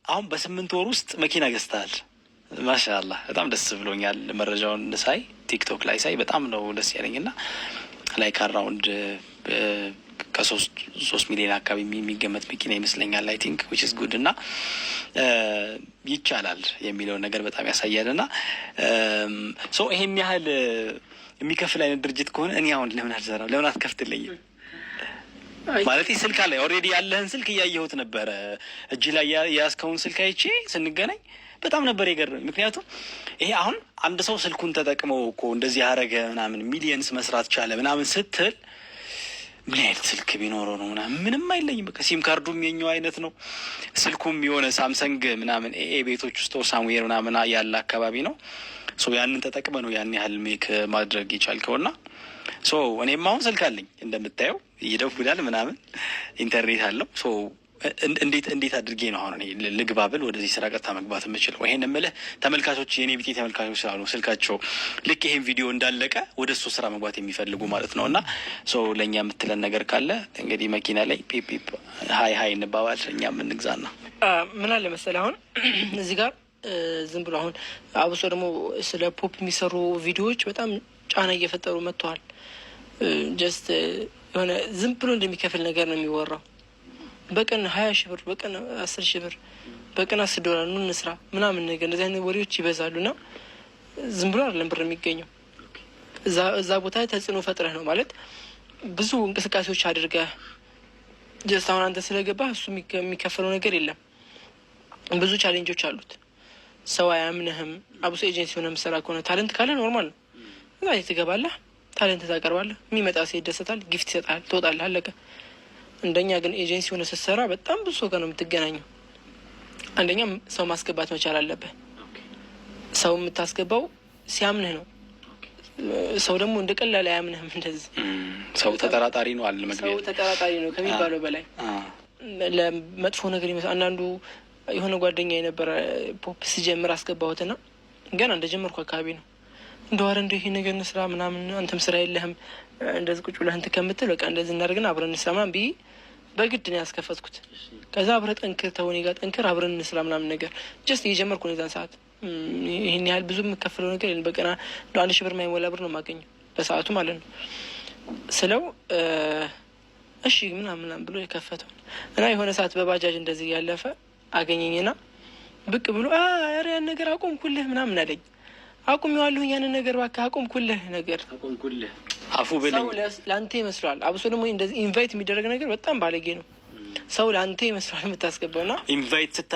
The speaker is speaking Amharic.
አሁን በ8 ወር ውስጥ መኪና ገዝተሃል። ማሻአላህ በጣም ደስ ብሎኛል። መረጃውን ሳይ ቲክቶክ ላይ ሳይ በጣም ነው ደስ ያለኝና ላይክ አራውንድ ከ3 ሚሊዮን አካባቢ የሚገመት መኪና ይመስለኛል። አይ ቲንክ ዊች ኢዝ ጉድ እና ይቻላል የሚለውን ነገር በጣም ያሳያል። እና ሶ ይሄን ያህል የሚከፍል አይነት ድርጅት ከሆነ እኔ አሁን ለምን አልሰራም? ለምን አትከፍትልኝም? ማለት ስልክ አለ ኦልሬዲ ያለህን ስልክ እያየሁት ነበረ። እጅ ላይ የያዝከውን ስልክ አይቼ ስንገናኝ በጣም ነበር የገረመኝ። ምክንያቱም ይሄ አሁን አንድ ሰው ስልኩን ተጠቅመው እኮ እንደዚህ ያደረገ ምናምን ሚሊየንስ መስራት ቻለ ምናምን ስትል ምን አይነት ስልክ ቢኖረው ነው ምናምን ምንም አይለኝም። በቃ ሲም ካርዱም የኛው አይነት ነው። ስልኩም የሆነ ሳምሰንግ ምናምን ቤቶች ውስጥ ሳምዌር ምናምን ያለ አካባቢ ነው። ሶ ያንን ተጠቅመ ነው ያን ያህል ሜክ ማድረግ የቻልከውና ሶ እኔም አሁን ስልክ አለኝ እንደምታየው ይደውላል ምናምን ኢንተርኔት አለው። ሶ እንዴት አድርጌ ነው አሁን እኔ ልግባብል ወደዚህ ስራ ቀጥታ መግባት የምችለው? ይሄን እምልህ ተመልካቾች፣ የኔ ቢጤ ተመልካቾች ስላሉ ስልካቸው ልክ ይሄን ቪዲዮ እንዳለቀ ወደ እሱ ስራ መግባት የሚፈልጉ ማለት ነው። እና ሶ ለእኛ የምትለን ነገር ካለ እንግዲህ መኪና ላይ ፒፕ ሀይ እንባባል፣ እኛም እንግዛና ምን አለ መሰለህ አሁን እዚህ ጋር ዝም ብሎ አሁን አብሶ ደግሞ ስለ ፖፕ የሚሰሩ ቪዲዮዎች በጣም ጫና እየፈጠሩ መጥተዋል። ጀስት የሆነ ዝም ብሎ እንደሚከፍል ነገር ነው የሚወራው። በቀን 20 ሺህ ብር፣ በቀን 10 ሺህ ብር፣ በቀን $10 ኑ እንስራ ምናምን ነገር እንደዚህ አይነት ወሬዎች ይበዛሉ። እና ዝም ብሎ አይደለም ብር የሚገኘው። እዛ ቦታ ተጽዕኖ ፈጥረህ ነው ማለት ብዙ እንቅስቃሴዎች አድርገህ ጀስት አሁን አንተ ስለገባህ እሱ የሚከፈለው ነገር የለም። ብዙ ቻሌንጆች አሉት። ሰው አያምንህም። አብሶ ኤጀንሲ ሆነ የምትሰራ ከሆነ ታለንት ካለ ኖርማል ነው። እዛ ትገባለህ፣ ታለንት ታቀርባለህ፣ የሚመጣ ሰው ይደሰታል፣ ጊፍት ይሰጣል፣ ትወጣለህ፣ አለቀ። እንደኛ ግን ኤጀንሲ ሆነ ስትሰራ በጣም ብዙ ሰው ጋር ነው የምትገናኘው። አንደኛ ሰው ማስገባት መቻል አለብህ። ሰው የምታስገባው ሲያምንህ ነው። ሰው ደግሞ እንደ ቀላል አያምንህም። እንደዚህ ሰው ተጠራጣሪ ነው አለ መግቢያ። ሰው ተጠራጣሪ ነው ከሚባለው በላይ ለመጥፎ ነገር ይመስል። አንዳንዱ የሆነ ጓደኛ የነበረ ፖፕ ሲጀምር አስገባሁትና ገና እንደጀመርኩ አካባቢ ነው እንደዋረ እንደ ይሄ ነገር እንስራ ምናምን፣ አንተም ስራ የለህም እንደዚህ ቁጭ ብለህ እንትን ከምትል በቃ እንደዚህ እናደርግና አብረን እንስራ ምናምን ብዬ በግድ ነው ያስከፈትኩት። ከዛ አብረህ ጠንክር፣ ተወኔ ጋር ጠንክር፣ አብረን እንስራ ምናምን ነገር ጀስት እየጀመርኩ ነው። የዛን ሰዓት ይህን ያህል ብዙ የምከፍለው ነገር የለም። በቀና 1,000 ብር ማይሞላ ብር ነው የማገኘው በሰዓቱ ማለት ነው ስለው እሺ ምናምን ብሎ የከፈተው እና የሆነ ሰዓት በባጃጅ እንደዚህ ያለፈ አገኘኝና ብቅ ብሎ ኧረ ያን ነገር አቆምኩልህ ምናምን አለኝ። አቁሜዋለሁኝ ያንን ነገር እባክህ አቆምኩልህ ነገር አቆምኩልህ አፉ በለኝ። ሰው ለአንተ ይመስላል። አብሶ ደግሞ እንደዚህ ኢንቫይት የሚደረግ ነገር በጣም ባለጌ ነው። ሰው ለአንተ ይመስላል የምታስገባውና ኢንቫይት